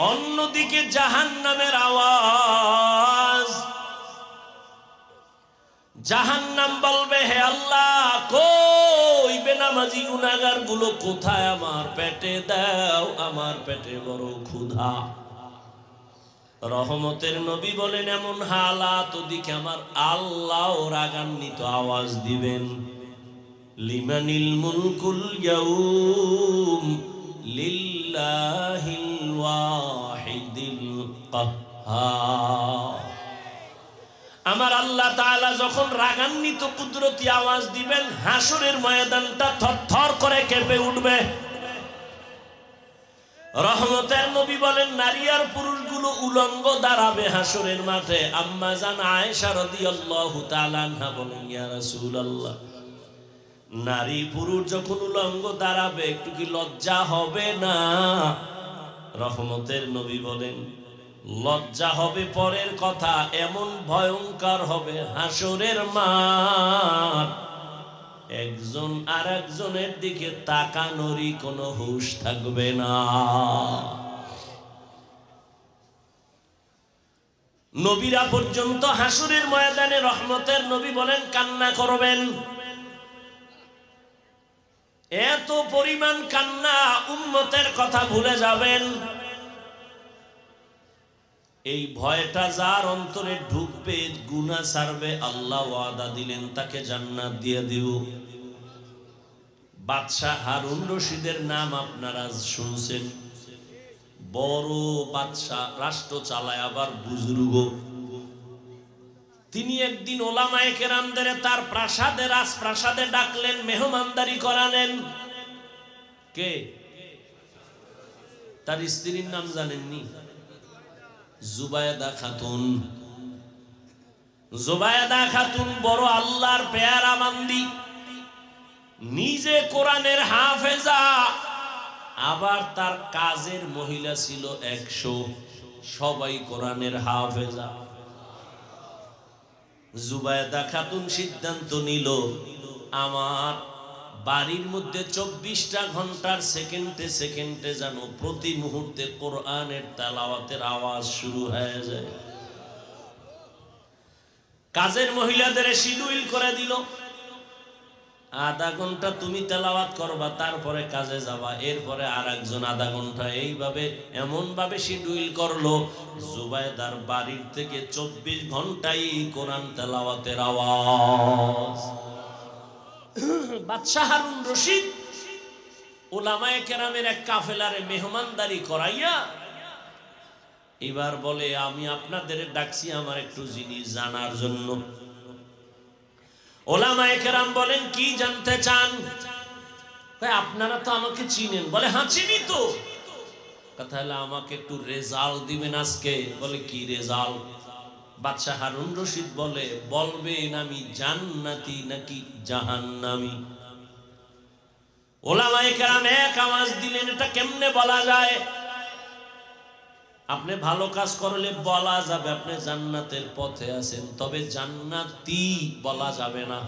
Speaker 1: অন্যদিকে জাহান্নামের আওয়াজ। জাহান্নাম বলবে, হে আল্লাহ, কই বেনামাজি গুনাহগার গুলো কোথায়? আমার পেটে দাও, আমার পেটে বড় ক্ষুধা। রহমতের নবী বলেন, এমন হালাত ওদিকে আমার আল্লাহ রাগান্বিত আওয়াজ দিবেন, লিমানিল মুলকুল ইয়াউম লিল্লাহিল ওয়াহিদিল কাহ্হার। আমার আল্লাহ তাআলা যখন রাগান্বিত কুদরতি আওয়াজ দিবেন, হাসরের ময়দানটা থরথর করে কেঁপে উঠবে। রহমতের নবী বলেন, নারী আর পুরুষগুলো উলঙ্গ দাঁড়াবে হাসরের মাঠে। আম্মা জান আয়েশা রাদিয়াল্লাহু তাআলা আনহা বলেন, ইয়া রাসূলুল্লাহ, নারী পুরুষ যখন উলঙ্গ দাঁড়াবে একটু কি লজ্জা হবে না? রহমতের নবী বলেন, লজ্জা হবে পরের কথা, এমন ভয়ঙ্কর হবে হাসরের মাঠ, একজন আর একজনের দিকে তাকানোরই কোনো হুঁশ থাকবে না। নবীরা পর্যন্ত হাসরের ময়দানে রহমতের নবী বলেন কান্না করবেন। এত পরিমাণ কান্না, উম্মতের কথা ভুলে যাবেন। এই ভয়টা যার অন্তরে ঢুকবে, গুনাহ ছাড়বে, আল্লাহ ওয়াদা দিলেন তাকে জান্নাত দিয়ে দেব। বাদশাহ হারুন রশিদের নাম আপনারা শুনছেন, বড় বাদশাহ, রাষ্ট্র চালায়, আবার বুজুর্গ। তিনি একদিন ওলামায়ে কেরামদের তার প্রাসাদে, রাজপ্রাসাদে ডাকলেন, মেহমানদারি করালেন। কে? তার স্ত্রীর নাম জানেননি? জুবায়েদা খাতুন। জুবায়েদা খাতুন বড় আল্লাহর পেয়ারা বান্দি, নিজে কোরআনের হাফেজা, আবার তার কাজের মহিলা ছিল 100, সবাই কোরআনের হাফেজা। জুবায়েদা খাতুন সিদ্ধান্ত নিল, আমার বাড়ির মধ্যে 24টা ঘন্টার সেকেন্ডে সেকেন্ডে যেন প্রতি মুহূর্তে কোরআনের তেলাওয়াতের আওয়াজ শুরু হয়ে যায়। কাজের মহিলাদের শিডিউল করে দিল, আধা ঘন্টা তুমি তেলাওয়াত করবা, তারপরে কাজে যাবা, এরপরে আর একজন আধা ঘন্টা, এইভাবে এমন ভাবে শিডিউল করলো, জুবায়েদার বাড়ির থেকে 24 ঘন্টাই কোরআন তেলাওয়াতের আওয়াজ। বাদশাহ হারুন রশিদ উলামায়ে কেরামের এক কাফেলারে মেহমানদারি করাইয়া এবার বলে, আমি আপনাদের ডাকছি আমার একটু জিনিস জানার জন্য। ওলামায়ে কেরাম বলেন, কি জানতে চান? আপনারা তো আমাকে চিনেন। বলে, হ্যাঁ চিনি তো। কথা হলো, আমাকে একটু রেজাল্ট দিবেন আজকে। বলে, কি রেজাল্ট? বাদশাহ হারুন রশিদ বলে, বলবেন আমি জান্নাতি নাকি জাহান্নামী? ওলামায়ে কেরাম এক আওয়াজ দিলেন, এটা কেমনে বলা যায়? আপনি ভালো কাজ করলে বলা যাবে আপনি জান্নাতের পথে আছেন, তবে জান্নাতি বলা যাবে না।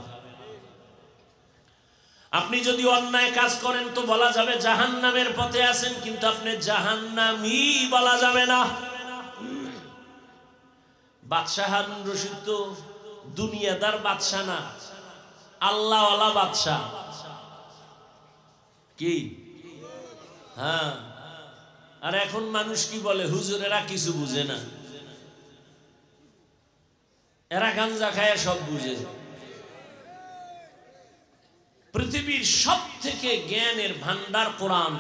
Speaker 1: আপনি যদি অন্যায় কাজ করেন তো বলা যাবে জাহান্নামের পথে আছেন, কিন্তু আপনি জাহান্নামী বলা যাবে না। বাদশাহ হারুন রশিদ তো দুনিয়াদার বাদশাহ না, আল্লাহওয়ালা বাদশাহ। কি? হ্যাঁ। আর এখন মানুষ কি বলে, হুজুরেরা কিছু বুঝে না, এরা গাঞ্জা খায় সব বুঝে। পৃথিবীর সব থেকে জ্ঞানের ভান্ডার কোরআন,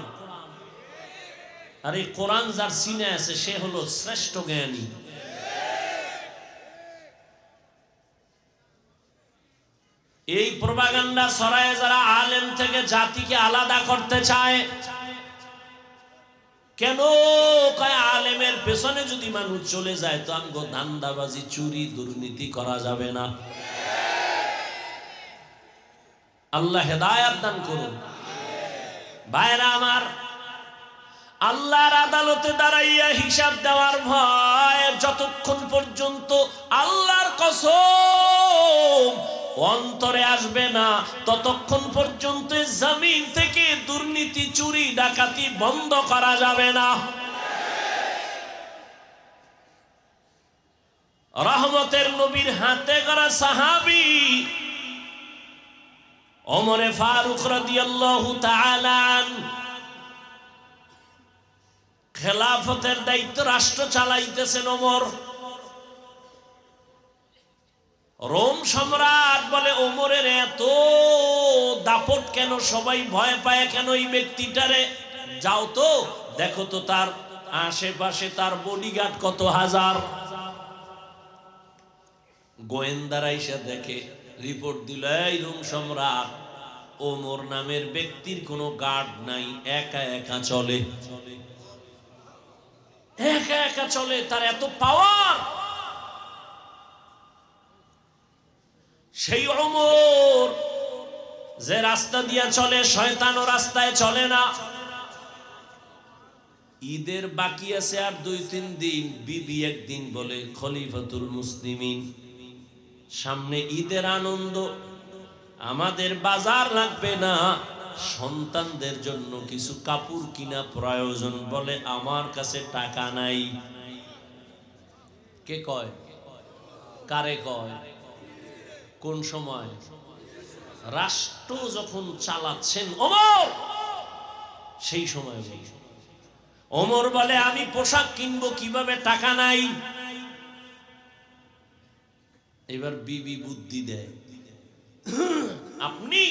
Speaker 1: আর এই কোরআন যার সিনে আছে সে হলো শ্রেষ্ঠ জ্ঞানী। এই প্রপাগান্ডা ছড়ায় যারা আলেম থেকে জাতিকে আলাদা করতে চায়। কেন? কয় আলেমের পেছনে যদি মানুষ চলে যায় তো আমগো ধান্দাবাজি, চুরি, দুর্নীতি করা যাবে না। আল্লাহ হেদায়েত দান করুন। ভাইরা আমার, আল্লাহর আদালতে দাঁড়াইয়া হিসাব দেওয়ার ভয়, যতক্ষণ পর্যন্ত আল্লাহর কসম অন্তরে আসবে না ততক্ষণ পর্যন্ত জমিন থেকে দুর্নীতি, চুরি, ডাকাতি বন্ধ করা যাবে না। রহমতের নবীর হাতে গড়া সাহাবী ওমরে ফারুক রাদিয়াল্লাহু তাআলা আনহু খেলাফতের দায়িত্ব, রাষ্ট্র চালাইতেছেন ওমর। রোম সম্রাট বলে, ওমরের এত দাপট কেন? সবাই ভয় পায় কেন এই ব্যক্তিটারে? যাও তো দেখো তো তার আশেপাশে তার বডিগার্ড কত হাজার। গোয়েন্দারা এসে দেখে, রিপোর্ট দিল, এই রোম সম্রাট, ওমর নামের ব্যক্তির কোনো গার্ড নাই, একা একা চলে, একা একা চলে, তার এত পাওয়ার। সেই ওমর যে রাস্তা দিয়া চলে, শয়তানও রাস্তায় চলে না। ঈদের বাকি আছে আর 2-3 দিন। বিবি একদিন বলে, খলিফাতুল মুসলিমিন, সামনে ঈদের আনন্দ, আমাদের বাজার লাগবে না, সন্তানদের জন্য কিছু কাপড় কিনা প্রয়োজন। বলে, আমার কাছে টাকা নাই। কে কয়? কারে কয়? কোন সময়? রাষ্ট্র যখন চালাচ্ছেন ওমর, সেই সময় ওমর বলে আমি পোশাক কিনবো কিভাবে, টাকা নাই। এবার বিবি বুদ্ধি দেয়, আপনি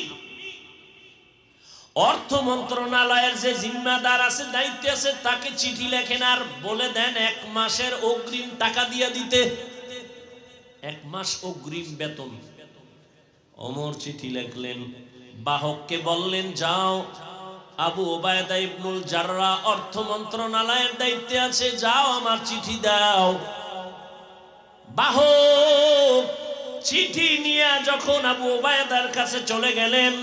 Speaker 1: অর্থ মন্ত্রণালয়ের যে জিম্মাদার আছে, দায়িত্ব আছে, তাকে চিঠি লেখেন আর বলে দেন 1 মাসের অগ্রিম টাকা দিয়ে দিতে, 1 মাস অগ্রিম বেতন। ওমর চিঠি লিখলেন, বাহককে বললেন যাও, আবু ওবায়দা ইবনুল জাররাহ অর্থ মন্ত্রণালয়ের দায়িত্বে আছে, যাও আমার চিঠি দাও। বাহক চিঠি নিয়ে যখন আবু ওবায়দার কাছে চলে গেলেন,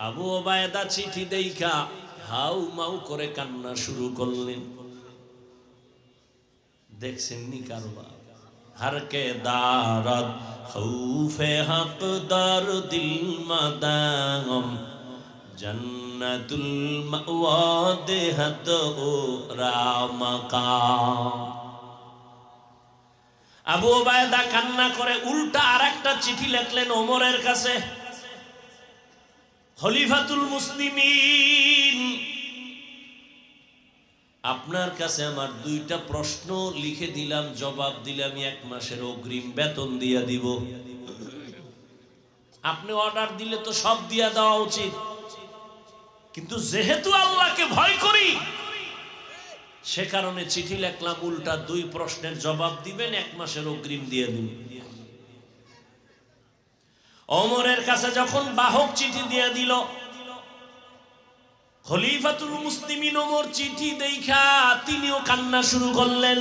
Speaker 1: আবু ওবায়দা চিঠি দেখা হাউ মাউ করে কান্না শুরু করলেন। দেখছেন নি কারবার, हर के दारत खौफे हक दर दिल मदाम जन्नतुल मअवा देहत ओ रामकाम। আবু ওবায়দা কান্না করে উল্টা আরেকটা চিঠি লিখলেন ওমরের কাছে, খলিফাতুল মুসলিমিন, আপনার কাছে আমার 2টা প্রশ্ন লিখে দিলাম, জবাব দিলে আমি 1 মাসের অগ্রিম বেতন দিয়ে দিব। আপনি অর্ডার দিলে তো সব দিয়ে দেওয়া উচিত, কিন্তু যেহেতু আল্লাহকে ভয় করি সে কারণে চিঠি লিখলাম, উল্টা 2 প্রশ্নের জবাব দিবেন, 1 মাসের অগ্রিম দিয়ে দিন। ওমরের কাছে যখন বাহক চিঠি দিয়ে দিল, খলিফাতুল মুসলিমিন ওমর চিঠি দেখা তিনিও কান্না শুরু করলেন।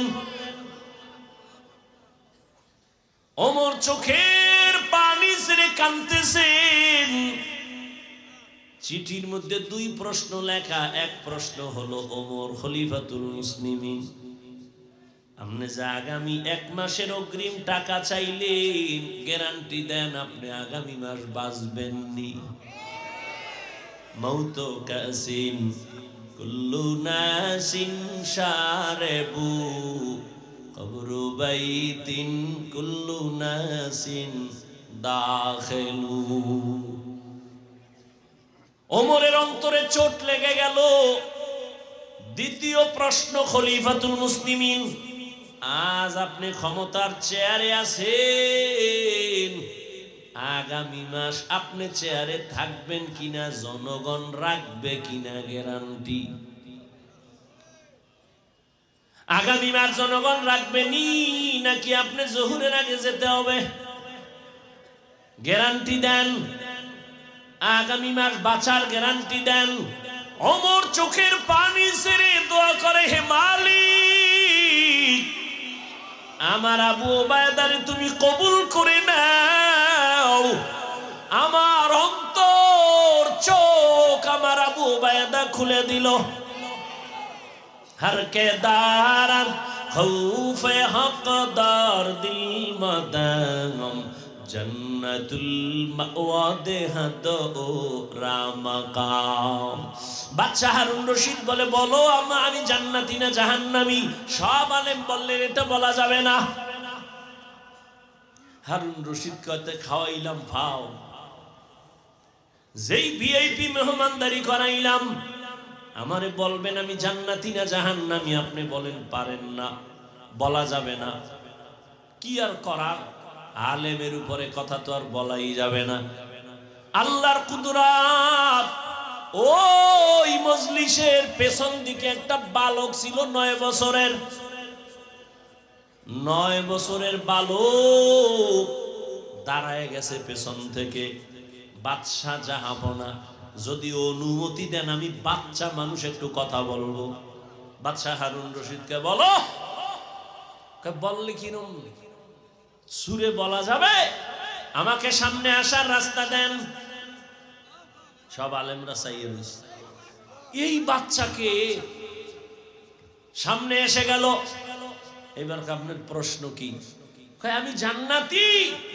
Speaker 1: ওমর চোখের পানি ছেড়ে কাঁদতেছেন। চিঠির মধ্যে 2 প্রশ্ন লেখা। 1 প্রশ্ন হলো, ওমর খলিফাতুল মুসলিমিন, আপনি যে আগামী 1 মাসের অগ্রিম টাকা চাইলেন, গ্যারান্টি দেন আপনি আগামী মাস বাঁচবেন নি? মৌতো কাসিন কুল্লু নাসিন শারেবু কবরু বাইতিন কুল্লু নাসিন দাখিলু। ওমরের অন্তরে চোট লেগে গেল। দ্বিতীয় প্রশ্ন, খলিফাতুল মুসলিমিন, আজ আপনি ক্ষমতার চেয়ারে আছেন, আগামী মাস আপনি চেয়ারে থাকবেন কিনা, জনগণ রাখবে কিনা গ্যারান্টি? আগামী মাস জনগণ রাখবেনি নাকি আপনি জোহরের আগে যেতে হবে? গ্যারান্টি দেন, আগামী মাস বাঁচার গ্যারান্টি দেন। ওমর চোখের পানি ছেড়ে দোয়া করে, হে মালিক, আমার আবু ওবায়দারে তুমি কবুল করে নাও। আমার অন্তর চোখ আমার আবু ওবায়দা খুলে দিল। हर के दारन खौफे हकदार दिल मदाम जन्नतुल मावा देहत ओ रामकाम। বাদশা হারুন রশিদ বলে, বলো আমি জান্নাতি না জাহান্নামী? সব আলেম বললেন এটা বলা যাবে না। হারুন রশিদ কইতে খাওয়াইলাম ভাও, যেই ভিআইপি মেহমানদারি করাইলাম, আমারে বলবেন আমি জান্নাতি না জাহান্নামী? আপনি বলেন পারেন না, বলা যাবে না। কি আর করার, আলেমের উপরে কথা তো আর বলাই যাবে না। আল্লাহর কুদরত। ওই মজলিসের পেছন দিকে একটা বালক ছিল 9 বছরের। 9 বছরের বালক দাঁড়ায় গেছে পেছন থেকে। বাদশাহ জাহাপনা, যদি অনুমতি দেন আমি বাচ্চা মানুষ একটু কথা বলবো। বাদশাহ হারুন রশিদকে বলো। বললে কিরম সুরে বলা যাবে? আমাকে সামনে আসার রাস্তা দেন। সব আলেমরা চাইয়ে রয়েছে। এই বাচ্চাকে সামনে এসে গেল। এবার আপনার প্রশ্ন কি? আমি জান্নাতি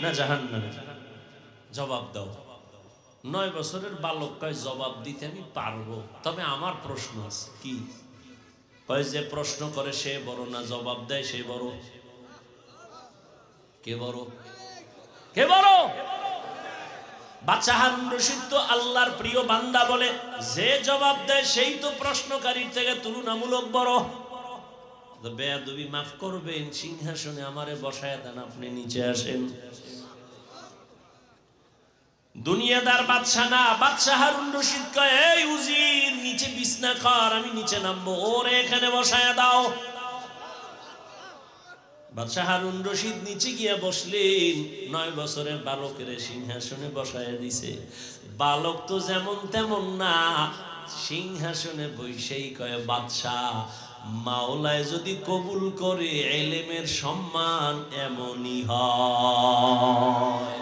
Speaker 1: না জাহান্নামী? জবাব দাও। 9 বছরের বালক কয়, জবাব দিতে আমি পারবো, তবে আমার প্রশ্ন আছে। কি? কয় যে প্রশ্ন করে সে বড় না জবাব দেয় সে বড়? কে বড়? কে বড়? বাদশা হারুন রশিদ তো আল্লাহর প্রিয় বান্দা বলে যে জবাব দেয় সেই তো প্রশ্নকারীর থেকে তুলনামূলক বড়। বেয়াদবি মাফ করবেন, সিংহাসনে আমারে বসায় দেন, আপনি নিচে আসেন। দুনিয়াদার বাদশা না, বাদশা হারুন রশিদ কয় এই উজির নিচে বিছনা কর, আমি নিচে নামবো, ওরে এখানে বসায় দাও। বাদশা হারুন রশিদ নিচে গিয়া বসলেন, 9 বছরের বালকের সিংহাসনে বসায় দিছে। বালক তো যেমন তেমন না, সিংহাসনে বসেই কয় বাদশাহ মাওলায় যদি কবুল করে ইলমের সম্মান এমনই হয়।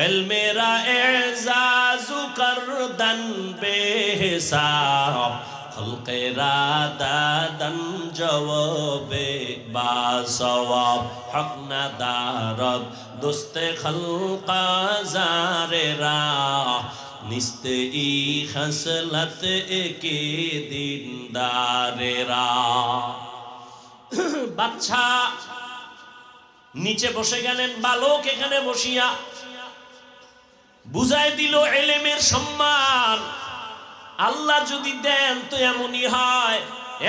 Speaker 1: ইলমেরা এজাজু করদন বেহিসাব, খলকেরা দাদন জওয়াবে বাসওয়াব, হক না দারদ দোস্তে খলকা জারেরা, নিস্তে ই খসলত একে দিনদারেরা। বাচ্চা নিচে বসে গেলেন, বালক এখানে বসিয়া বুঝাই দিল ইলমের সম্মান আল্লাহ যদি দেন তো এমনই হয়।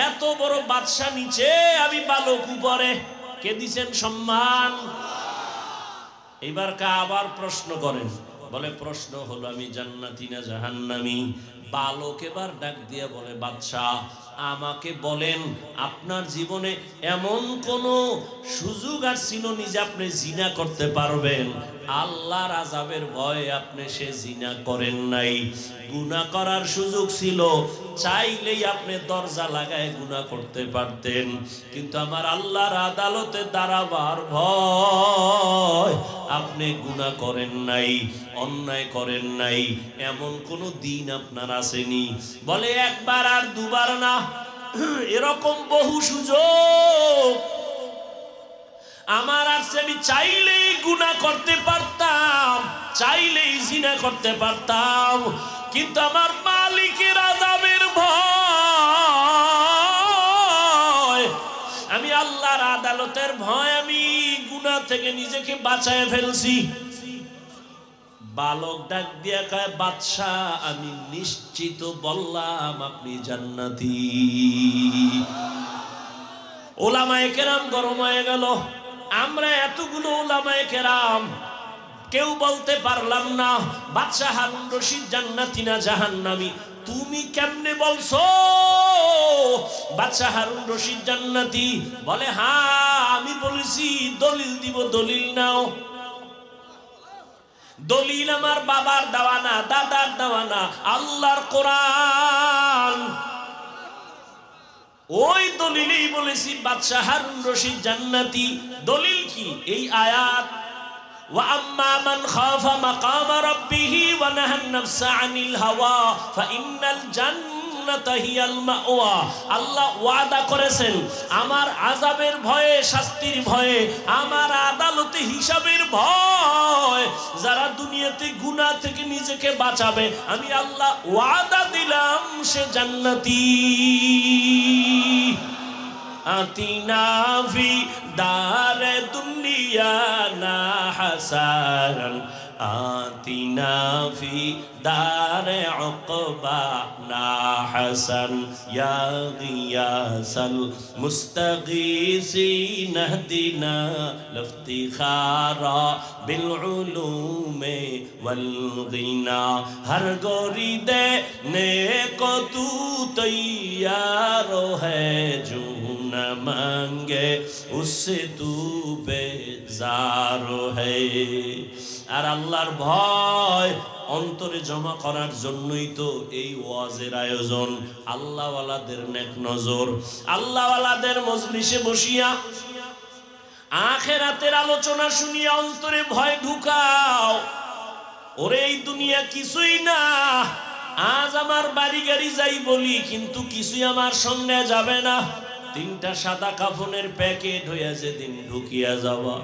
Speaker 1: এত বড় বাদশা নিচে, আমি বালক উপরে, কে দিছেন সম্মান? এবার আবার প্রশ্ন করেন, বলে প্রশ্ন হলো আমি জান্নাতি না জাহান্নামী? বালক এবার ডাক দিয়া বলে বাদশাহ আমাকে বলেন আপনার জীবনে এমন কোন সুযোগ আর ছিল নি যে আপনি জিনা করতে পারবেন? আল্লাহর আযাবের ভয়ে আপনি সে জিনা করেন নাই। গুনাহ করার সুযোগ ছিল, চাইলেই আপনি দরজা লাগায় গুনাহ করতে পারতেন, কিন্তু আমার আল্লাহর আদালতে দাঁড়াবার ভয় আপনি গুনাহ করেন নাই, অন্যায় করেন নাই। এমন কোন দিন আপনার আসেনি? বলে একবার আর দুবার না, এরকম বহু সুযোগ আমার আছে। আমি চাইলেই গুনাহ করতে পারতাম, চাইলেই জিনা করতে পারতাম, কিন্তু আমার মালিকের আযাবের ভয়, আমি আল্লাহর আদালতের ভয় আমি গুনাহ থেকে নিজেকে বাঁচায় ফেলছি। বালক ডাক দিয়া কয় বাদশাহ আমি নিশ্চিত বললাম আপনি জান্নাতি। ওলামায়ে কেরাম গরম হয়ে গেল। আমরা এতগুলো ওলামায়ে কেরাম কেউ বলতে পারলাম না বাদশা হারুন রশিদ জান্নাতি না জাহান্নামী। তুমি কেমনে বলছো বাদশা হারুন রশিদ জান্নাতি? বলে হ্যাঁ আমি বলেছি। দলিল দিব, দলিল নাও। দলিল আমার বাবার দেওয়া না, দাদার দেওয়া না, আল্লাহর কোরআন। ওই দলিলেই বলেছি বাদশা হারুন রশিদ জান্নাতি। দলিল কি? এই আয়াত, ওয়া আম্মা মান খাফা মাকাম রাব্বিহি ওয়া নাহান নাফসা আনিল হাওয়া ফাইন্নাল জান্নাতা হিয়াল মাওয়া। আল্লাহ ওয়াদা করেছেন আমার আযাবের ভয়ে, শাস্তির ভয়ে, আমার আদালতে হিসাবের ভয়, যারা দুনিয়াতে গুনাহ থেকে নিজেকে বাঁচাবে আমি আল্লাহ ওয়াদা দিলাম সে জান্নাতি। আতিনা ফি দারে দুনিয়া না হাসান, আতিনা ফি দারে উকবা না হাসান, ইয়া গিয়াসাল মুস্তাগীসিন ইহদিনা লিফতিখারা বিল উলুমে ওয়াল গিনা। হর গোরি দে নেকো তু তৈয়ার হ্যায় জু না মাঙ্গে উসসে তু বেজার হ্যায়। আর আল্লাহর ভয় অন্তরে জমা করার জন্যই তো এই ওয়াজের আয়োজন। আল্লাহওয়ালাদের নেক নজর, আল্লাহওয়ালাদের মজলিসে বসিয়া আখিরাতের আলোচনা শুনিয়া অন্তরে ভয় ঢুকাও। ওরে এই দুনিয়া কিছুই না। আজ আমার বাড়ি গাড়ি যাই বলি, কিন্তু কিছুই আমার সঙ্গে যাবে না। তিনটা সাদা কাফনের প্যাকেট হইয়া যেদিন ঢুকিয়া যাবা,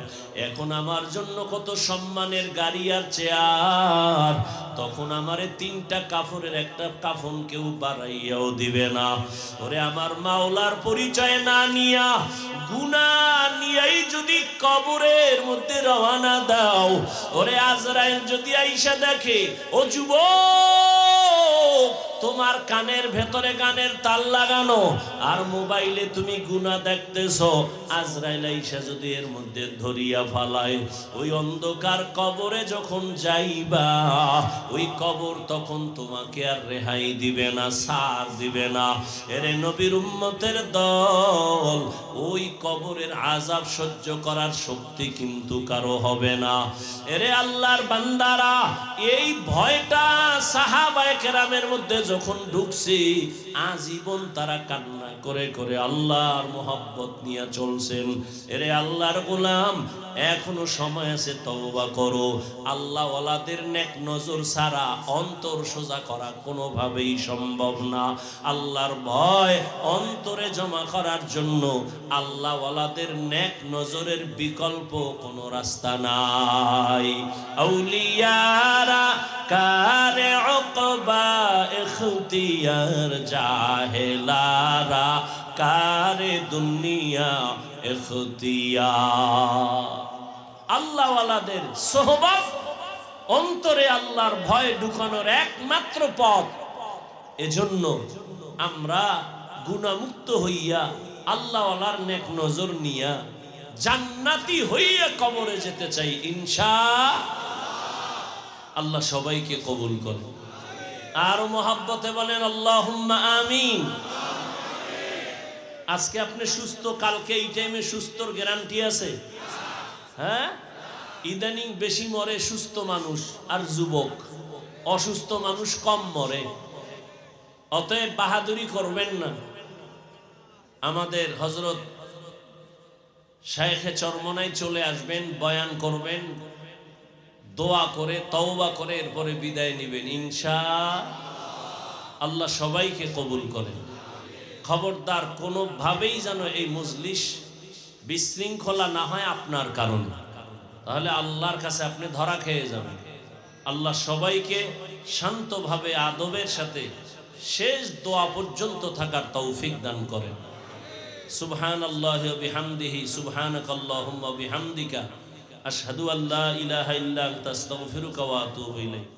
Speaker 1: এখন আমার জন্য কত সম্মানের গাড়ি আর চেয়ার, তখন আমারে তিনটা কাফনের একটা কাফন কেউ বাড়াইয়াও দিবে না। ওরে আমার মাওলার পরিচয় না নিয়া, গুনাহ নিয়েই যদি কবরের মধ্যে রওনা দাও, ওরে আজরাইল যদি আইসা দেখে, ও যুবক তোমার কানের ভেতরে গানের তাল লাগানো আর মোবাইলে তুমি গুনাহ দেখতেছো, আজরাইল আইসা যদি এর মধ্যে ধরিয়া ফালায়, ওই অন্ধকার কবরে যখন যাইবা, ওই কবর তখন তোমাকে আর রেহাই দিবে না, ছাড় দিবে না। এরে নবীর উম্মতের দল, ওই কবরের আযাব সহ্য করার শক্তি কিন্তু কারো হবে না। এরে আল্লাহর বান্দারা, এই ভয়টা সাহাবায়ে কেরামের মধ্যে যখন ঢুকছে, আজীবন তারা কান্না করে করে আল্লাহর মোহাব্বত নিয়ে চলছেন। এরে আল্লাহর গোলাম, এখনো সময় আছে, তওবা করো। আল্লাহ ওয়ালাদের নেক নজর ছাড়া অন্তর সোজা করা কোনোভাবেই সম্ভব না। আল্লাহর ভয় অন্তরে জমা করার জন্য আল্লাহ ওয়ালাদের নেক নজরের বিকল্প কোনো রাস্তা নাই। আউলিয়ারা কারে উকবা ইখতিয়ার, জাহেলারা কারে দুনিয়া ইখতিয়ার। আল্লাহ ওয়ালাদের সোহবত অন্তরে আল্লাহর ভয় ঢুকানোর একমাত্র পথ। এজন্য আমরা গুনাহমুক্ত হইয়া আল্লাহ ওয়ালার নেক নজর নিয়া জান্নাতি হইয়া কবরে যেতে চাই ইনশাআল্লাহ। আল্লাহ সবাইকে কবুল করে। আর মোহাব্বতে বলেন আল্লাহুম্মা আমিন। আজকে আপনি সুস্থ, কালকে এই টাইমে সুস্থর গ্যারান্টি আছে? হ্যাঁ, ইদানিং বেশি মরে সুস্থ মানুষ আর যুবক, অসুস্থ মানুষ কম মরে। অতএব বাহাদুরি করবেন না। আমাদের হযরত শাইখে চরমনায় চলে আসবেন, বয়ান করবেন, দোয়া করে তওবা করে এরপরে বিদায় নেবেন ইনশাআল্লাহ। আল্লাহ সবাইকে কবুল করেন। খবরদার কোনোভাবেই যেন এই মজলিস বিশৃঙ্খলা না হয় আপনার কারণে, তাহলে আল্লাহর কাছে আপনি ধরা খেয়ে যাবেন। আল্লাহ সবাইকে শান্তভাবে আদবের সাথে শেষ দোয়া পর্যন্ত থাকার তৌফিক দান করেন। সুবহানাল্লাহি ওয়া বিহামদিহি, সুবহানাকাল্লাহুম্মা ওয়া বিহামদিকা, আশহাদু আল্লা ইলাহা ইল্লা আনতা, আস্তাগফিরুকা ওয়া আতুবু ইলাইক।